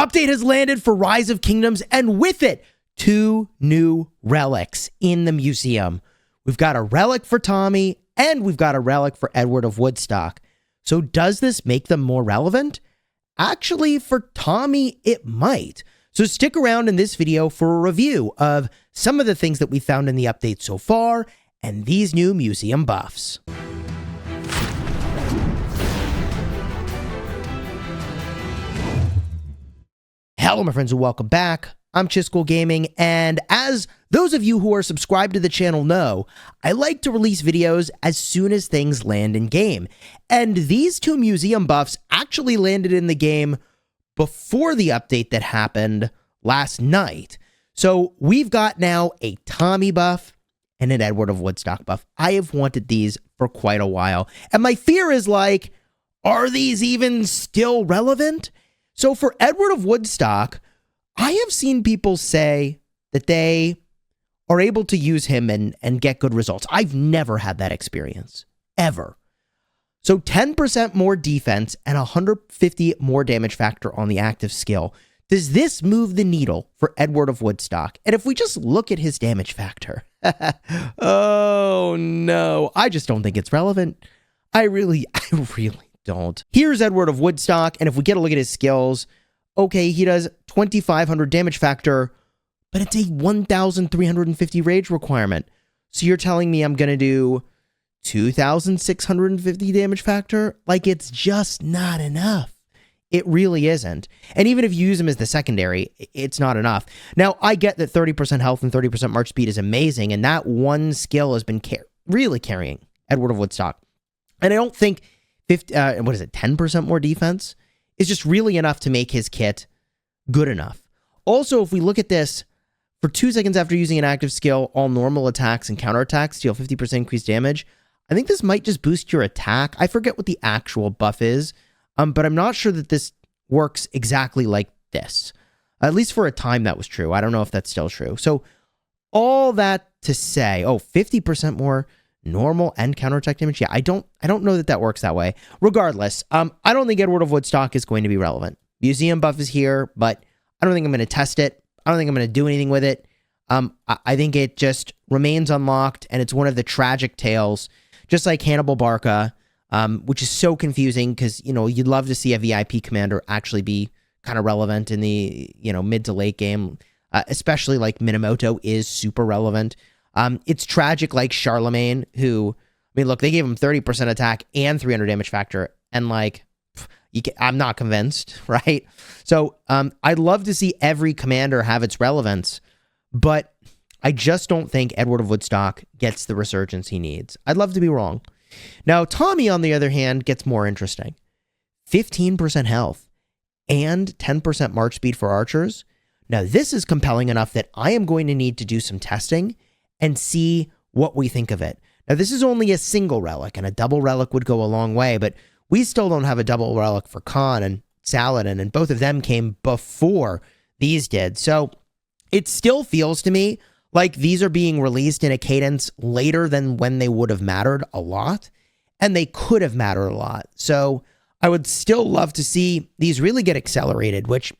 Update has landed for Rise of Kingdoms, and with it, 2 new relics in the museum. We've got a relic for Tommy, and we've got a relic for Edward of Woodstock. So does this make them more relevant? Actually, for Tommy, it might. So stick around in this video for a review of some of the things that we found in the update so far, and these new museum buffs. Hello, my friends, and welcome back. I'm Chisgule Gaming, and as those of you who are subscribed to the channel know, I like to release videos as soon as things land in game. And these 2 museum buffs actually landed in the game before the update that happened last night. So we've got now a Tommy buff and an Edward of Woodstock buff. I have wanted these for quite a while. And my fear is like, are these even still relevant? So for Edward of Woodstock, I have seen people say that they are able to use him and get good results. I've never had that experience, ever. So 10% more defense and 150 more damage factor on the active skill. Does this move the needle for Edward of Woodstock? And if we just look at his damage factor, oh no, I just don't think it's relevant. I really don't. Here's Edward of Woodstock, and if we get a look at his skills, okay, he does 2,500 damage factor, but it's a 1,350 rage requirement. So you're telling me I'm going to do 2,650 damage factor? Like, it's just not enough. It really isn't. And even if you use him as the secondary, it's not enough. Now, I get that 30% health and 30% march speed is amazing, and that one skill has been really carrying Edward of Woodstock. And I don't think 10% more defense is just really enough to make his kit good enough. Also, if we look at this, for 2 seconds after using an active skill, all normal attacks and counterattacks deal 50% increased damage. I think this might just boost your attack. I forget what the actual buff is, but I'm not sure that this works exactly like this. At least for a time that was true. I don't know if that's still true. So all that to say, 50% more normal and counterattack damage. Yeah, I don't know that works that way. Regardless, I don't think Edward of Woodstock is going to be relevant. Museum buff is here, but I don't think I'm going to test it. I don't think I'm going to do anything with it. I think it just remains unlocked, and it's one of the tragic tales, just like Hannibal Barca, which is so confusing because, you know, you'd love to see a VIP commander actually be kind of relevant in the, mid to late game, especially like Minamoto is super relevant. It's tragic like Charlemagne, who, I mean, look, they gave him 30% attack and 300 damage factor, and like, I'm not convinced, right? So I'd love to see every commander have its relevance, but I just don't think Edward of Woodstock gets the resurgence he needs. I'd love to be wrong. Now, Tommy, on the other hand, gets more interesting. 15% health and 10% march speed for archers. Now, this is compelling enough that I am going to need to do some testing and see what we think of it. Now, this is only a single relic, and a double relic would go a long way, but we still don't have a double relic for Khan and Saladin, and both of them came before these did. So it still feels to me like these are being released in a cadence later than when they would have mattered a lot, and they could have mattered a lot. So I would still love to see these really get accelerated, which,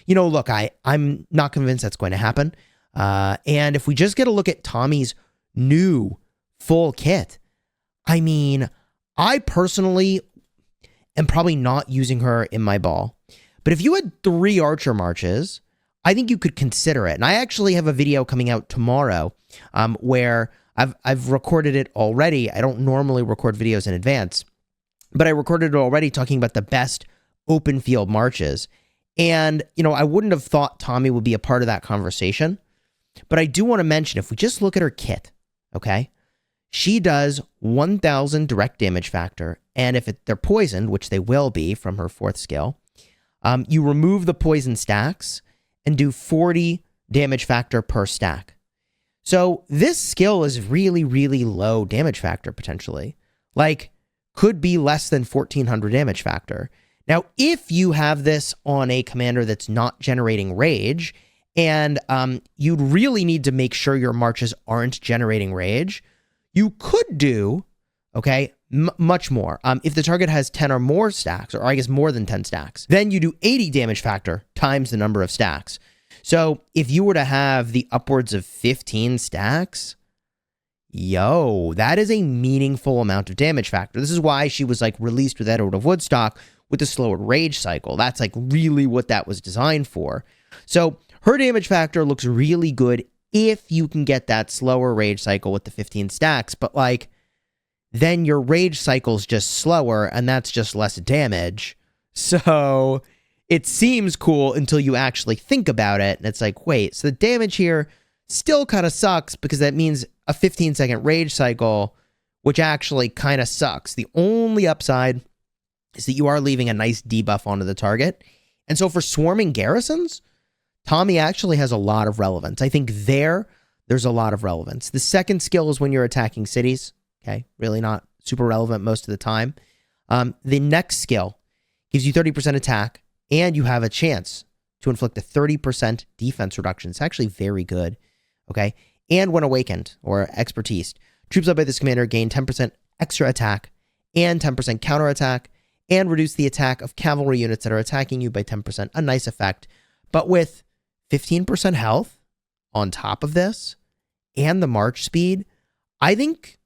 look, I'm not convinced that's going to happen. And if we just get a look at Tommy's new full kit, I mean, I personally am probably not using her in my ball. But if you had 3 archer marches, I think you could consider it. And I actually have a video coming out tomorrow where I've recorded it already. I don't normally record videos in advance, but I recorded it already talking about the best open field marches. And, I wouldn't have thought Tommy would be a part of that conversation. But I do want to mention, if we just look at her kit, okay, she does 1,000 direct damage factor. And if they're poisoned, which they will be from her 4th skill, you remove the poison stacks and do 40 damage factor per stack. So this skill is really, really low damage factor potentially. Like, could be less than 1,400 damage factor. Now, if you have this on a commander that's not generating rage, and you'd really need to make sure your marches aren't generating rage, you could do, okay, much more. If the target has 10 or more stacks, or I guess more than 10 stacks, then you do 80 damage factor times the number of stacks. So if you were to have the upwards of 15 stacks, yo, that is a meaningful amount of damage factor. This is why she was like released with Edward of Woodstock with a slower rage cycle. That's like really what that was designed for. So her damage factor looks really good if you can get that slower rage cycle with the 15 stacks, but like then your rage cycle's just slower and that's just less damage. So it seems cool until you actually think about it, and it's like, wait, so the damage here still kind of sucks because that means a 15-second rage cycle, which actually kind of sucks. The only upside is that you are leaving a nice debuff onto the target. And so for swarming garrisons, Tommy actually has a lot of relevance. I think there's a lot of relevance. The second skill is when you're attacking cities. Okay, really not super relevant most of the time. The next skill gives you 30% attack, and you have a chance to inflict a 30% defense reduction. It's actually very good. Okay, and when awakened, or expertise, troops led by this commander gain 10% extra attack and 10% counter attack, and reduce the attack of cavalry units that are attacking you by 10%. A nice effect, but with 15% health on top of this, and the march speed, I think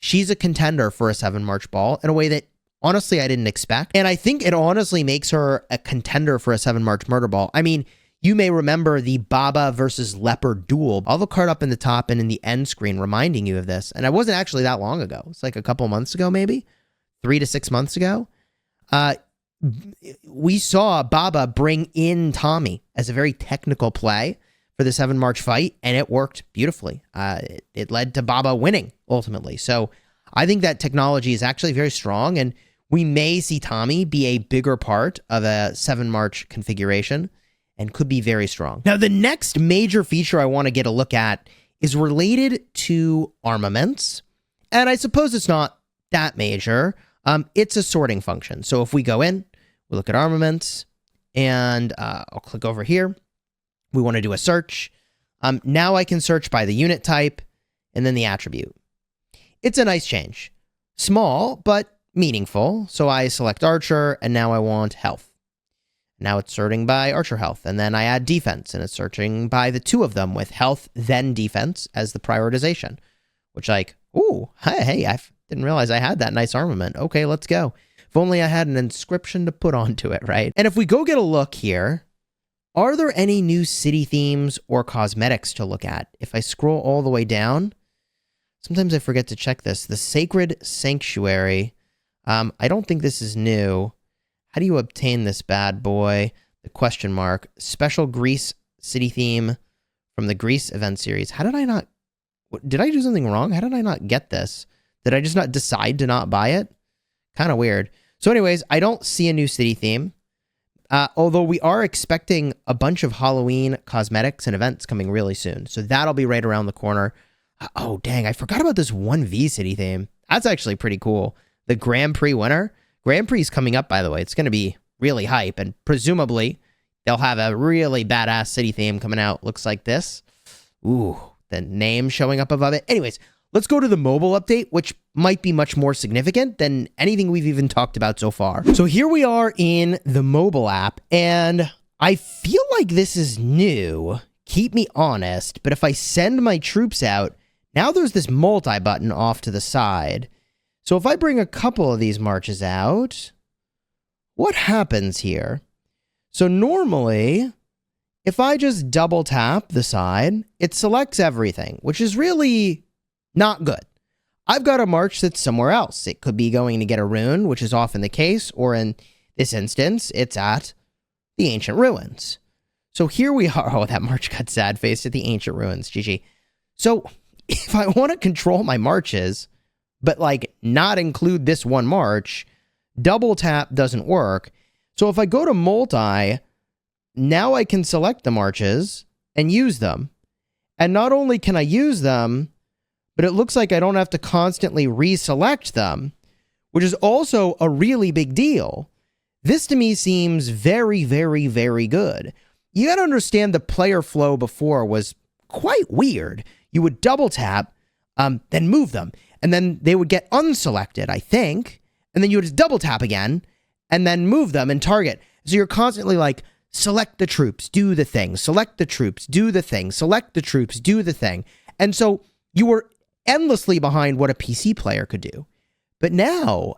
she's a contender for a 7 March ball in a way that honestly I didn't expect. And I think it honestly makes her a contender for a 7 March murder ball. I mean, you may remember the Baba versus Leopard duel. I'll have a card up in the top and in the end screen reminding you of this. And it wasn't actually that long ago. It's like a couple months ago, maybe 3 to 6 months ago. We saw Baba bring in Tommy as a very technical play for the 7 March fight, and it worked beautifully. It led to Baba winning, ultimately. So I think that technology is actually very strong, and we may see Tommy be a bigger part of a 7 March configuration, and could be very strong. Now, the next major feature I want to get a look at is related to armaments, and I suppose it's not that major. It's a sorting function. So if we go in, we look at armaments, and I'll click over here. We want to do a search. Now I can search by the unit type and then the attribute. It's a nice change. Small, but meaningful. So I select Archer, and now I want health. Now it's sorting by Archer health, and then I add defense, and it's searching by the two of them with health, then defense as the prioritization, which like, ooh, hey, I didn't realize I had that nice armament. Okay, let's go. If only I had an inscription to put onto it, right? And if we go get a look here, are there any new city themes or cosmetics to look at? If I scroll all the way down, sometimes I forget to check this. The Sacred Sanctuary. I don't think this is new. How do you obtain this bad boy? The question mark. Special Greece city theme from the Greece event series. How did I not... Did I do something wrong? How did I not get this? Did I just not decide to not buy it? Kind of weird. So anyways, I don't see a new city theme. Although we are expecting a bunch of Halloween cosmetics and events coming really soon. So that'll be right around the corner. Oh, dang. I forgot about this 1V city theme. That's actually pretty cool. The Grand Prix winner. Grand Prix is coming up, by the way. It's going to be really hype. And presumably, they'll have a really badass city theme coming out. Looks like this. Ooh, the name showing up above it. Anyways, let's go to the mobile update, which might be much more significant than anything we've even talked about so far. So here we are in the mobile app, and I feel like this is new. Keep me honest, but if I send my troops out, now there's this multi button off to the side. So if I bring a couple of these marches out, what happens here? So normally, if I just double tap the side, it selects everything, which is really not good. I've got a march that's somewhere else. It could be going to get a rune, which is often the case, or in this instance, it's at the Ancient Ruins. So here we are. Oh, that march got sad-faced at the Ancient Ruins. GG. So if I want to control my marches, but like not include this one march, double tap doesn't work. So if I go to multi, now I can select the marches and use them. And not only can I use them, but it looks like I don't have to constantly reselect them, which is also a really big deal. This to me seems very, very, very good. You got to understand the player flow before was quite weird. You would double tap, then move them. and then they would get unselected, I think, and then you would just double tap again, and then move them and target. So you're constantly like, select the troops, do the thing, select the troops, do the thing, select the troops, do the thing. And so you were endlessly behind what a PC player could do. But now,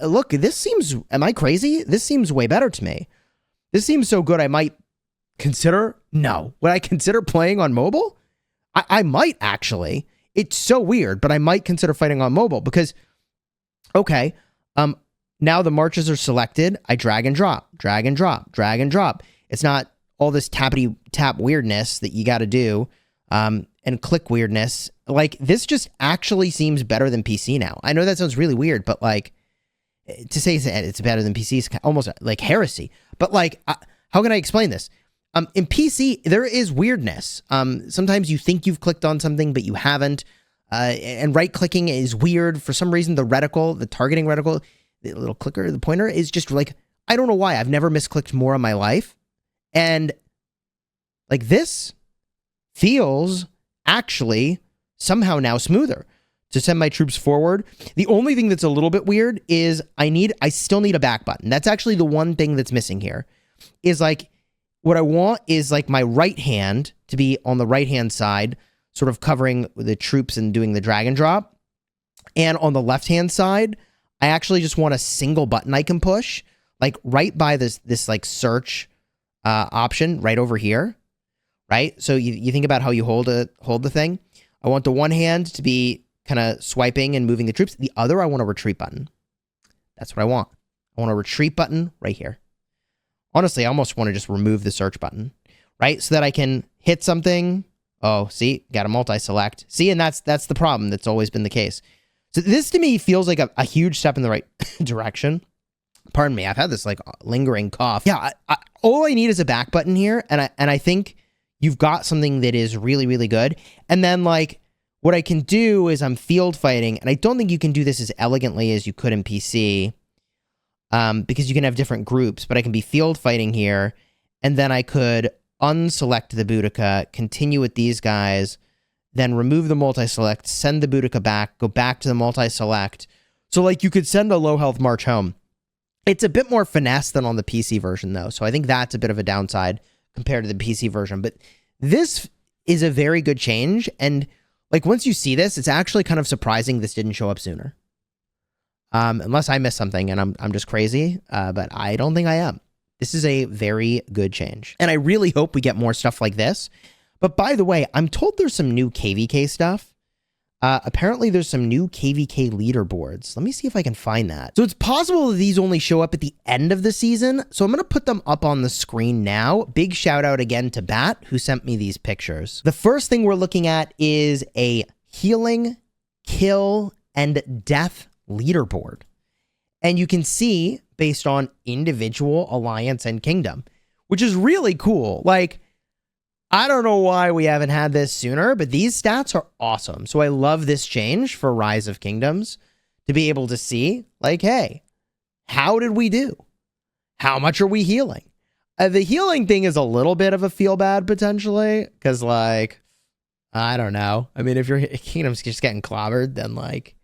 look, this seems, am I crazy? This seems way better to me. This seems so good I might consider, no. Would I consider playing on mobile? I might actually. It's so weird, but I might consider fighting on mobile because, okay, now the marches are selected. I drag and drop, drag and drop, drag and drop. It's not all this tappity tap weirdness that you got to do and click weirdness. Like, this just actually seems better than PC now. I know that sounds really weird, but like, to say it's better than PC is almost like heresy. But like, how can I explain this? In PC, there is weirdness. Sometimes you think you've clicked on something, but you haven't. And right-clicking is weird. For some reason, the reticle, the targeting reticle, the little clicker, the pointer is just like, I don't know why. I've never misclicked more in my life. And like, this feels actually somehow now smoother to send my troops forward. The only thing that's a little bit weird is I still need a back button. That's actually the one thing that's missing here, is like, what I want is like my right hand to be on the right-hand side, sort of covering the troops and doing the drag and drop. And on the left-hand side, I actually just want a single button I can push, like right by this like search option right over here, right? So you think about how you hold the thing. I want the one hand to be kind of swiping and moving the troops. The other, I want a retreat button. That's what I want. I want a retreat button right here. Honestly, I almost want to just remove the search button, right? So that I can hit something. Oh, see, got a multi-select. See, and that's the problem. That's always been the case. So this to me feels like a huge step in the right direction. Pardon me, I've had this like lingering cough. Yeah, all I need is a back button here, and I think you've got something that is really, really good. And then like, what I can do is I'm field fighting, and I don't think you can do this as elegantly as you could in PC, because you can have different groups, but I can be field fighting here, and then I could unselect the Boudica, continue with these guys, then remove the multi-select, send the Boudica back, go back to the multi-select. So like, you could send a low health march home. It's a bit more finesse than on the PC version though, so I think that's a bit of a downside compared to the PC version. But this is a very good change, and like, once you see this, it's actually kind of surprising this didn't show up sooner. Unless I missed something and I'm just crazy, but I don't think I am. This is a very good change, and I really hope we get more stuff like this. But by the way, I'm told there's some new KvK stuff. Apparently there's some new KvK leaderboards. Let me see if I can find that. So it's possible that these only show up at the end of the season, so I'm going to put them up on the screen now. Big shout out again to Bat, who sent me these pictures. The first thing we're looking at is a healing, kill, and death leaderboard. And you can see based on individual, alliance, and kingdom, which is really cool. Like, I don't know why we haven't had this sooner, but these stats are awesome. So I love this change for Rise of Kingdoms, to be able to see, like, hey, how did we do? How much are we healing? The healing thing is a little bit of a feel bad potentially, because like, I don't know. I mean, if your kingdom's just getting clobbered, then like,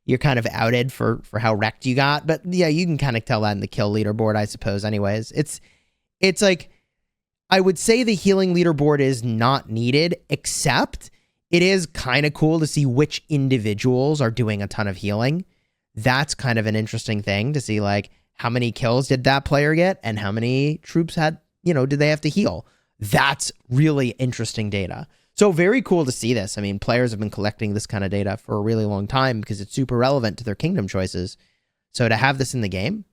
you're kind of outed for how wrecked you got. But yeah, you can kind of tell that in the kill leaderboard, I suppose. Anyways, it's like, I would say the healing leaderboard is not needed, except it is kind of cool to see which individuals are doing a ton of healing. That's kind of an interesting thing to see, like, how many kills did that player get and how many troops had, did they have to heal? That's really interesting data. So very cool to see this. I mean, players have been collecting this kind of data for a really long time because it's super relevant to their kingdom choices. So to have this in the game,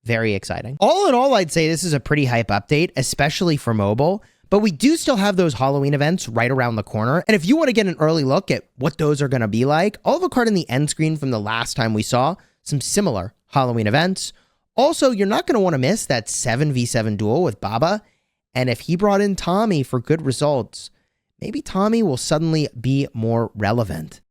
very exciting. All in all, I'd say this is a pretty hype update, especially for mobile, but we do still have those Halloween events right around the corner. And if you want to get an early look at what those are going to be like, I'll have a card in the end screen from the last time we saw some similar Halloween events. Also, you're not going to want to miss that 7v7 duel with Baba. And if he brought in Tommy for good results, maybe Tommy will suddenly be more relevant.